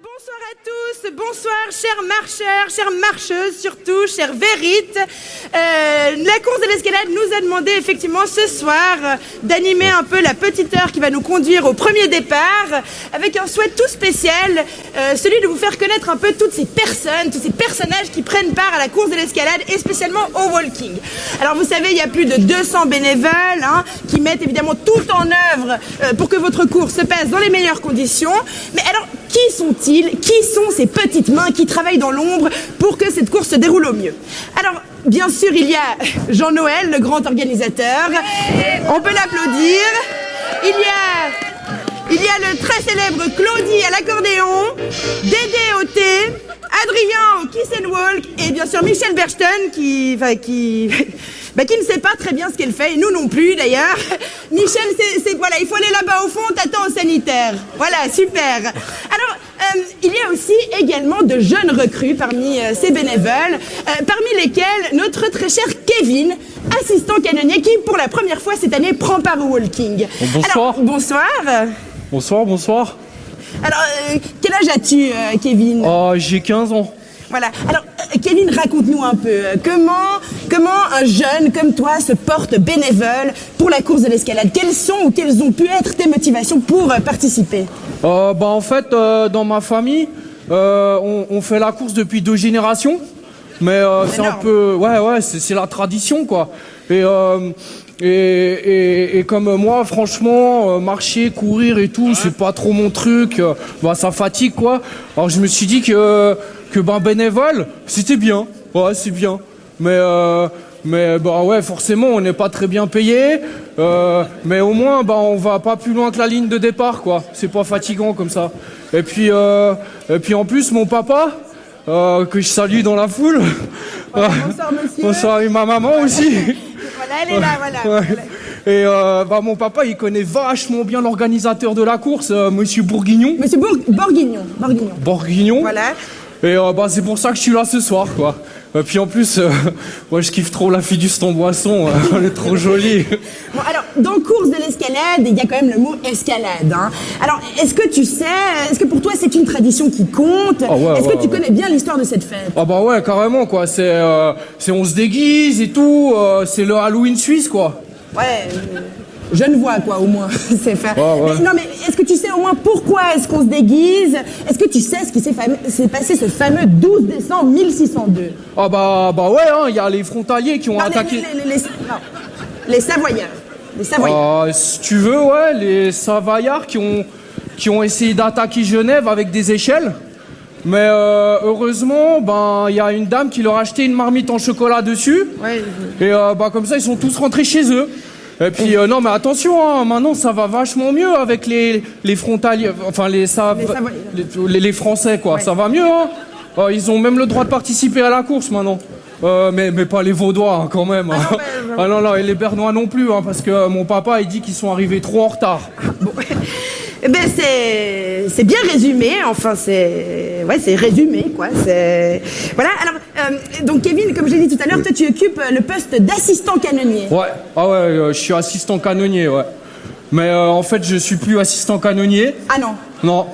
Bonsoir à tous, bonsoir chers marcheurs, chères marcheuses surtout, chers vérites. La course de l'escalade nous a demandé effectivement ce soir d'animer un peu la petite heure qui va nous conduire au premier départ avec un souhait tout spécial, celui de vous faire connaître un peu toutes ces personnes, tous ces personnages qui prennent part à la course de l'escalade et spécialement au walking. Alors vous savez, il y a plus de 200 bénévoles qui mettent évidemment tout en œuvre pour que votre course se passe dans les meilleures conditions. Mais alors, qui sont-ils? Qui sont ces petites mains qui travaillent dans l'ombre pour que cette course se déroule au mieux? Alors, bien sûr, il y a Jean-Noël, le grand organisateur. On peut l'applaudir. Il y a le très célèbre Claudie à l'accordéon, Dédé au thé, Adrien au kiss and walk et bien sûr Michel Berchten qui ne sait pas très bien ce qu'elle fait, et nous non plus d'ailleurs. Michel, voilà, il faut aller là-bas au fond, t'attends au sanitaire. Voilà, super. Alors, il y a aussi également de jeunes recrues parmi ces bénévoles, parmi lesquels notre très cher Kevin, assistant canonnier, qui pour la première fois cette année prend part au walking. Bonsoir. Alors, bonsoir. Bonsoir. Alors, quel âge as-tu, Kevin? J'ai 15 ans. Voilà. Alors, Kevin, raconte-nous un peu comment un jeune comme toi se porte bénévole pour la course de l'escalade. Quelles ont pu être tes motivations pour participer? En fait, dans ma famille, on fait la course depuis 2 générations, mais c'est un peu, c'est la tradition quoi. Et comme moi, franchement, marcher, courir et tout, c'est pas trop mon truc. Ça fatigue quoi. Alors je me suis dit que bénévole, c'était bien. Ouais, c'est bien. Mais forcément, on n'est pas très bien payé. Mais au moins, on va pas plus loin que la ligne de départ, quoi. C'est pas fatigant comme ça. Et puis en plus, mon papa, que je salue dans la foule. Bonsoir, monsieur. Bonsoir, et ma maman aussi. Voilà, elle est là, voilà. Et mon papa, il connaît vachement bien l'organisateur de la course, monsieur Bourguignon. Monsieur Bourguignon. Voilà. Et c'est pour ça que je suis là ce soir, quoi. Puis en plus, moi je kiffe trop la Fidus en boisson, elle est trop jolie. Bon, alors, dans course de l'escalade, il y a quand même le mot escalade. Alors, est-ce que pour toi c'est une tradition qui compte? Est-ce que tu connais bien l'histoire de cette fête? Ouais, carrément, quoi. C'est on se déguise et tout, c'est le Halloween suisse, quoi. Ouais. Je ne vois quoi au moins. C'est fait. Ouais. Non mais est-ce que tu sais au moins pourquoi est-ce qu'on se déguise? Est-ce que tu sais ce qui s'est passé ce fameux 12 décembre 1602? Il y a les frontaliers qui ont attaqué. Les Savoyards. Si tu veux, les Savoyards qui ont essayé d'attaquer Genève avec des échelles. Mais heureusement, il y a une dame qui leur a acheté une marmite en chocolat dessus. Ouais. Et comme ça, ils sont tous rentrés chez eux. Et puis non mais attention, maintenant ça va vachement mieux avec les frontaliers, enfin les Français quoi, ça va mieux ils ont même le droit de participer à la course maintenant. Mais pas les Vaudois quand même. Non, et les Bernois non plus parce que mon papa il dit qu'ils sont arrivés trop en retard. Bon. Eh ben c'est bien résumé, enfin c'est résumé quoi, voilà. Alors donc Kevin, comme j'ai dit tout à l'heure, toi tu occupes le poste d'assistant canonnier. Ouais, je suis assistant canonnier, ouais. Mais en fait, je suis plus assistant canonnier. Ah non. Non,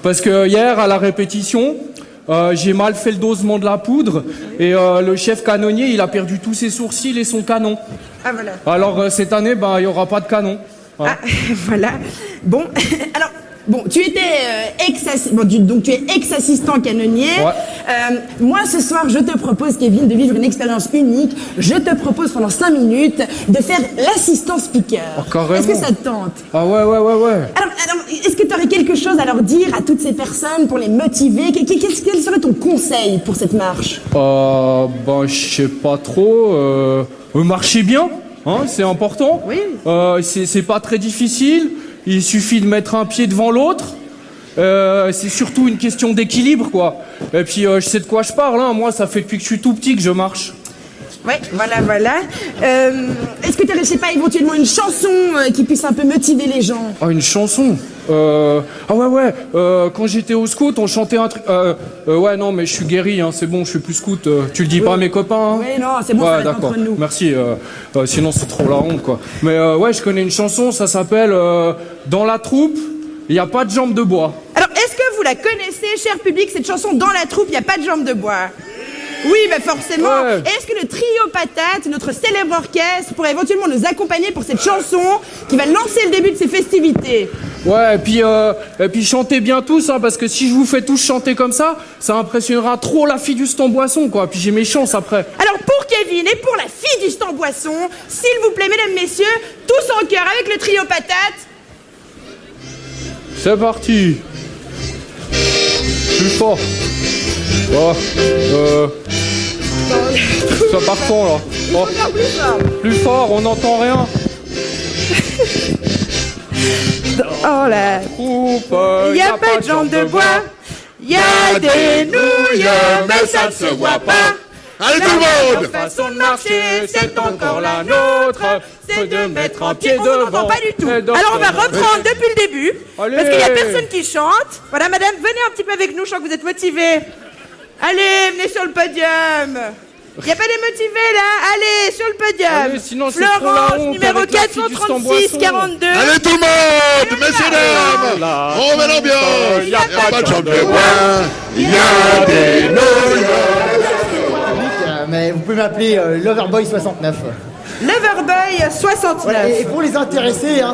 parce que hier à la répétition, j'ai mal fait le dosement de la poudre et le chef canonnier, il a perdu tous ses sourcils et son canon. Ah voilà. Alors cette année, il y aura pas de canon. Ah, voilà. Bon, alors, tu étais donc tu es ex-assistant canonnier. Ouais. Moi, ce soir, je te propose, Kevin, de vivre une expérience unique. Je te propose pendant 5 minutes de faire l'assistant speaker. Carrément. Est-ce que ça te tente? Ah ouais. Alors, est-ce que tu aurais quelque chose à leur dire à toutes ces personnes pour les motiver? Quel serait ton conseil pour cette marche? Je sais pas trop. Marcher bien. C'est important. Oui. C'est pas très difficile. Il suffit de mettre un pied devant l'autre. C'est surtout une question d'équilibre, quoi. Et puis je sais de quoi je parle. Moi, ça fait depuis que je suis tout petit que je marche. Ouais, voilà. Est-ce que tu aurais, je sais pas, éventuellement une chanson qui puisse un peu motiver les gens? Une chanson. Quand j'étais au scout, on chantait un truc. Non, mais je suis guéri, c'est bon, je suis plus scout. Tu le dis pas à mes copains? Oui, non, c'est bon, ça va être d'accord. entre nous. Merci. Sinon, c'est trop la honte, quoi. Mais je connais une chanson, ça s'appelle Dans la troupe, il n'y a pas de jambes de bois. Alors, est-ce que vous la connaissez, cher public, cette chanson dans la troupe, il n'y a pas de jambe de bois. Oui, bah forcément. Ouais. Est-ce que le trio Patate, notre célèbre orchestre, pourrait éventuellement nous accompagner pour cette chanson qui va lancer le début de ces festivités? Ouais, et puis chantez bien tous, hein, parce que si je vous fais tous chanter comme ça impressionnera trop la fille du stand boisson, quoi. Puis j'ai mes chances après. Alors pour Kevin et pour la fille du stand boisson, s'il vous plaît, mesdames, messieurs, tous en chœur avec le trio Patate. C'est parti. Plus fort. Oh, ça part fond là. Oh. Plus fort, on n'entend rien. Oh là. Il n'y a pas de jambe de bois. Il y a des nouilles, mais ça ne se voit pas. Allez tout le monde! façon de marcher, c'est encore la nôtre. C'est de mettre un pied on devant. n'entend pas du tout. Alors on va reprendre depuis le début. Allez. Parce qu'il n'y a personne qui chante. Voilà, madame, venez un petit peu avec nous, je sens que vous êtes motivés. Allez, venez sur le podium. Il n'y a pas des motivés là? Allez, sur le podium. Allez, sinon, c'est trop la Florence, honte numéro avec la fille du stand 436 boisson. 42. Allez tout le monde! Messieurs, dames! On met l'ambiance! Il y a pas de jambe de bois, il y a des nouilles! Mais vous pouvez m'appeler Loverboy69. Loverboy 69. Voilà, et pour les intéressés, hein,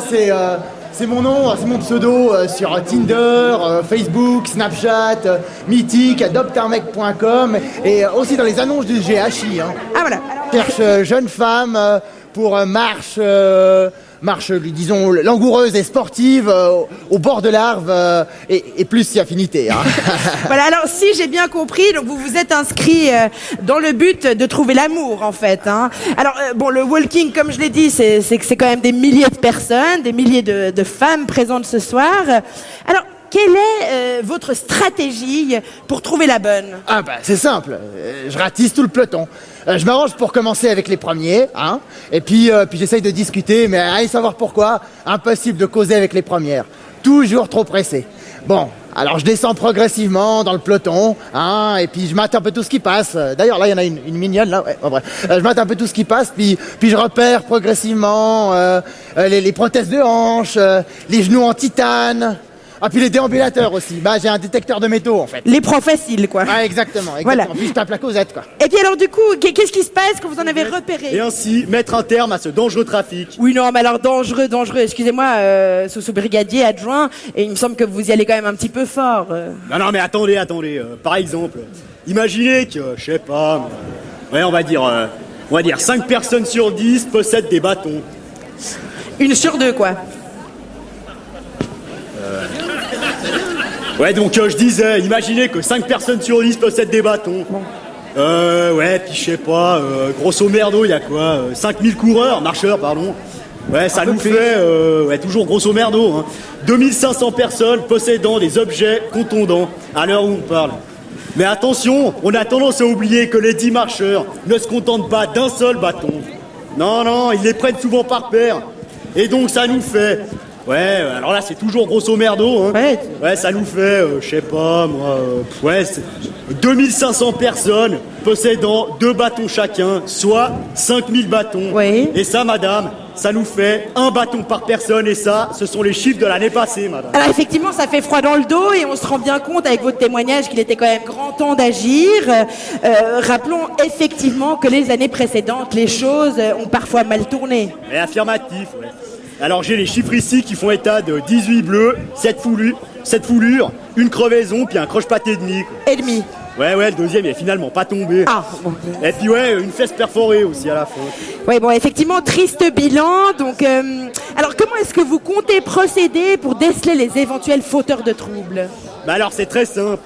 c'est mon nom, c'est mon pseudo sur Tinder, Facebook, Snapchat, Mythique, adopteunmec.com et aussi dans les annonces du GHI. Hein. Ah voilà. Cherche jeune femme pour marche, disons, langoureuse et sportive au bord de l'Arve et plus si affinité. Hein. Voilà, alors si j'ai bien compris, donc vous vous êtes inscrit dans le but de trouver l'amour en fait. Hein. Alors bon, le walking, comme je l'ai dit, c'est quand même des milliers de personnes, des milliers de femmes présentes ce soir. Alors, quelle est votre stratégie pour trouver la bonne? Ah bah c'est simple, je ratisse tout le peloton. Je m'arrange pour commencer avec les premiers, hein, et puis j'essaye de discuter, mais allez savoir pourquoi, impossible de causer avec les premières. Toujours trop pressé. Bon, alors je descends progressivement dans le peloton, hein, et puis je mate un peu tout ce qui passe. D'ailleurs là il y en a une mignonne là, ouais, en vrai. Je mate un peu tout ce qui passe, puis je repère progressivement les prothèses de hanches, les genoux en titane. Ah, puis les déambulateurs aussi. Bah, j'ai un détecteur de métaux, en fait. Les proies faciles, quoi. Ah, exactement. Voilà. Puis je tape la causette, quoi. Et puis alors du coup, qu'est-ce qui se passe quand vous en avez repéré? Et ainsi mettre un terme à ce dangereux trafic. Oui, non, mais alors dangereux, excusez-moi, sous-brigadier adjoint, et il me semble que vous y allez quand même un petit peu fort. Non, mais attendez. Par exemple, imaginez que, je sais pas, ouais, on va dire 5 personnes sur 10 possèdent des bâtons. Une sur deux, quoi. Ouais, donc je disais, imaginez que 5 personnes sur 10 possèdent des bâtons. Ouais, puis je sais pas, grosso merdo, il y a quoi 5000 marcheurs, pardon. Ouais, ça nous fait, toujours grosso merdo, hein, 2500 personnes possédant des objets contondants à l'heure où on parle. Mais attention, on a tendance à oublier que les 10 marcheurs ne se contentent pas d'un seul bâton. Non, ils les prennent souvent par paire. Et donc ça nous fait... Ouais, alors là c'est toujours grosso merdo, hein. Ouais, ça nous fait, je sais pas moi, 2500 personnes possédant 2 bâtons chacun, soit 5000 bâtons. Oui. Et ça, madame, ça nous fait 1 bâton par personne, et ça, ce sont les chiffres de l'année passée, madame. Alors effectivement, ça fait froid dans le dos et on se rend bien compte avec votre témoignage qu'il était quand même grand temps d'agir. Rappelons effectivement que les années précédentes, les choses ont parfois mal tourné. Et affirmatif, ouais. Alors j'ai les chiffres ici qui font état de 18 bleus, 7 foulures, une crevaison, puis un croche-patte et demi, quoi. Et demi. Ouais, le deuxième il est finalement pas tombé. Ah, bon. Et puis ouais, une fesse perforée aussi à la fin. Oui, bon, effectivement, triste bilan. Donc, alors comment est-ce que vous comptez procéder pour déceler les éventuels fauteurs de troubles? Bah alors c'est très simple.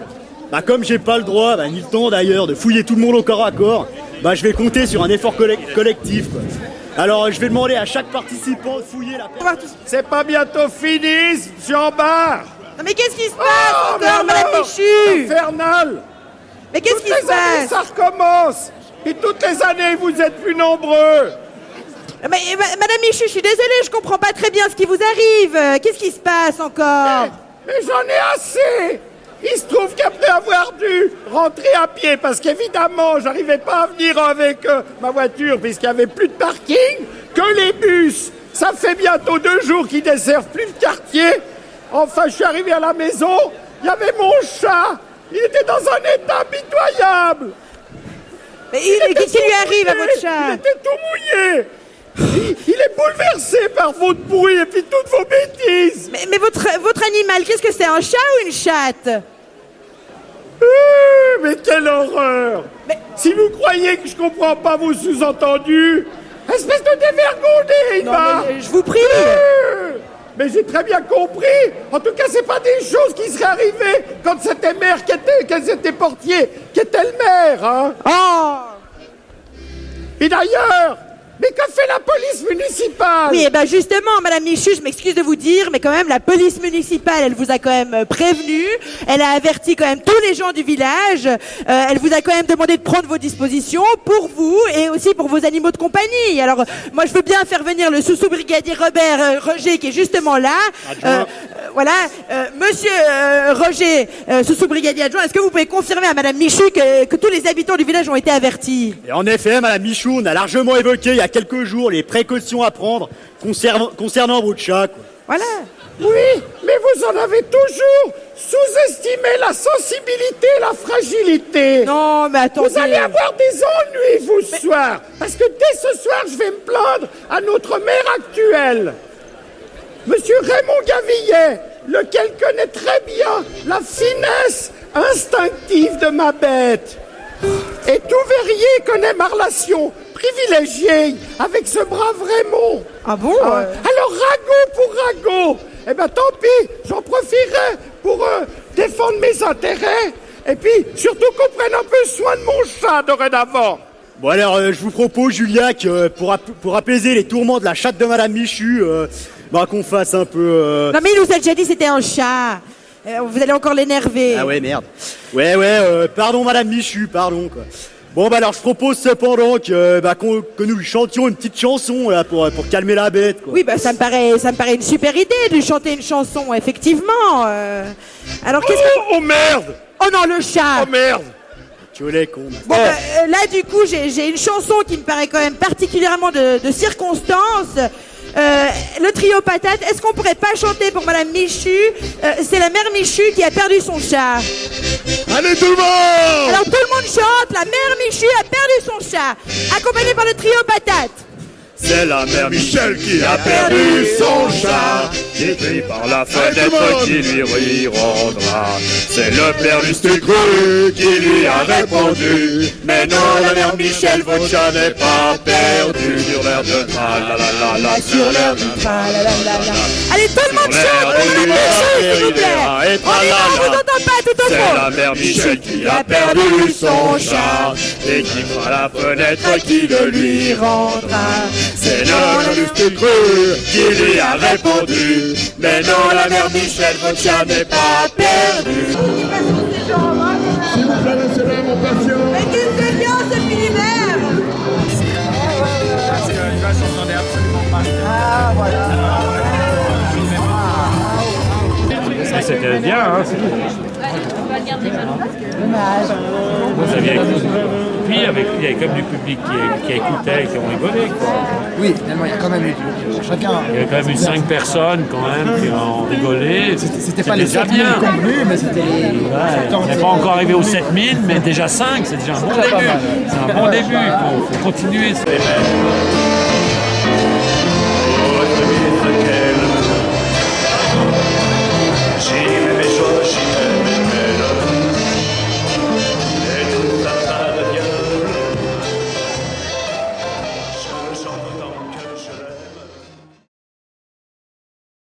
Bah comme j'ai pas le droit, ni le temps d'ailleurs, de fouiller tout le monde au corps à corps, bah je vais compter sur un effort collectif, quoi. Alors je vais demander à chaque participant de fouiller la personne. C'est pas bientôt fini, Jean-Bart? Non, mais qu'est-ce qui se passe encore, Madame Michu? Infernal! Mais qu'est-ce qui se Toutes les années, passe? ça recommence! Et toutes les années, vous êtes plus nombreux! Mais, Madame Michu, je suis désolée, je comprends pas très bien ce qui vous arrive. Qu'est-ce qui se passe encore? Mais j'en ai assez! Il se trouve qu'après avoir dû rentrer à pied, parce qu'évidemment, j'arrivais pas à venir avec ma voiture, puisqu'il y avait plus de parking, que les bus, ça fait bientôt 2 jours qu'ils desservent plus le quartier. Enfin, je suis arrivé à la maison, il y avait mon chat. Il était dans un état pitoyable. Mais qu'est-ce qui lui arrive à votre Il chat? était tout mouillé. Il est bouleversé par votre bruit et puis toutes vos bêtises. Mais votre animal, qu'est-ce que c'est, un chat ou une chatte? Mais quelle horreur. Si vous croyez que je comprends pas vos sous-entendus, espèce de dévergondé, Non, va. mais je vous prie. Mais j'ai très bien compris. En tout cas, c'est pas des choses qui seraient arrivées quand c'était mère qu'elles étaient portiers, qui était le maire, hein. Oh! Et d'ailleurs, mais que fait la police municipale? Oui, et ben justement, Madame Michu, je m'excuse de vous dire, mais quand même, la police municipale, elle vous a quand même prévenu, elle a averti quand même tous les gens du village, elle vous a quand même demandé de prendre vos dispositions pour vous et aussi pour vos animaux de compagnie. Alors, moi, je veux bien faire venir le sous-brigadier Robert Roger, qui est justement là. Voilà, Monsieur Roger, sous-brigadier adjoint, est-ce que vous pouvez confirmer à Madame Michu que tous les habitants du village ont été avertis? Et en effet, Madame Michou, on a largement évoqué il y a quelques jours les précautions à prendre concernant votre chat, quoi. Voilà. Oui, mais vous en avez toujours sous-estimé la sensibilité et la fragilité. Non, mais attendez. Vous allez avoir des ennuis, vous, ce soir. Parce que dès ce soir, je vais me plaindre à notre maire actuel, Monsieur Raymond Gavillet, lequel connaît très bien la finesse instinctive de ma bête. Et tout verrier connaît ma relation privilégiée avec ce brave Raymond. Ah bon? Alors, ragot pour ragot. Eh ben, tant pis, j'en profiterai pour défendre mes intérêts. Et puis, surtout qu'on prenne un peu soin de mon chat dorénavant. Bon alors, je vous propose, Julia, que pour apaiser les tourments de la chatte de Madame Michu, qu'on fasse un peu... Non mais il nous a déjà dit que c'était un chat. Vous allez encore l'énerver. Ah ouais, merde. Ouais, pardon Madame Michu, pardon, quoi. Bon, alors je propose cependant que nous lui chantions une petite chanson là, pour calmer la bête, quoi. Oui, ça me paraît une super idée de lui chanter une chanson, effectivement. Alors qu'est-ce que... Oh merde! Oh non, le chat! Oh merde! Tu es con. Bon, là, du coup, j'ai une chanson qui me paraît quand même particulièrement de circonstance. Le trio patate, est-ce qu'on pourrait pas chanter pour Madame Michu? C'est la mère Michu qui a perdu son chat. Allez tout le monde! Alors tout le monde chante, la mère Michu a perdu son chat, accompagnée par le trio patate. C'est la mère Michel qui a perdu son chat, qui crie par la fenêtre qui lui rendra. C'est le père Lustucru qui lui a répondu. Mais non, la mère Michel, votre chat n'est pas perdu. Sur l'air de tra-la-la-la-la, sur l'air de tra-la-la-la-la. Allez, tout le monde chante, tout le monde chante, s'il vous plaît. On y va, on vous entend pas tout au fond. C'est la mère Michel qui a perdu son chat, et qui fera la fenêtre qui le lui rendra. C'est le Lustucru qui lui a répondu. Mais non, la mère Michel, votre chat n'est pas perdu. S'il vous plaît, laissez-le, mon patient. Mais qu'est-ce que bien ce Philibert? Parce que là, j'entendais absolument pas. Ah, voilà. Ça, c'était bien, hein. Vous aviez écouté. Puis il y avait comme du public qui écoutait, qui ont rigolé, quoi. Oui, finalement, il y a quand même eu chacun. Il y avait quand même eu 5 personnes quand même qui ont rigolé. C'était pas les déjà 7000 bien. convenus, mais c'était les. Ouais, on n'est pas encore arrivé aux 7000, mais déjà 5, c'est déjà un bon début. C'est un bon début, il faut continuer.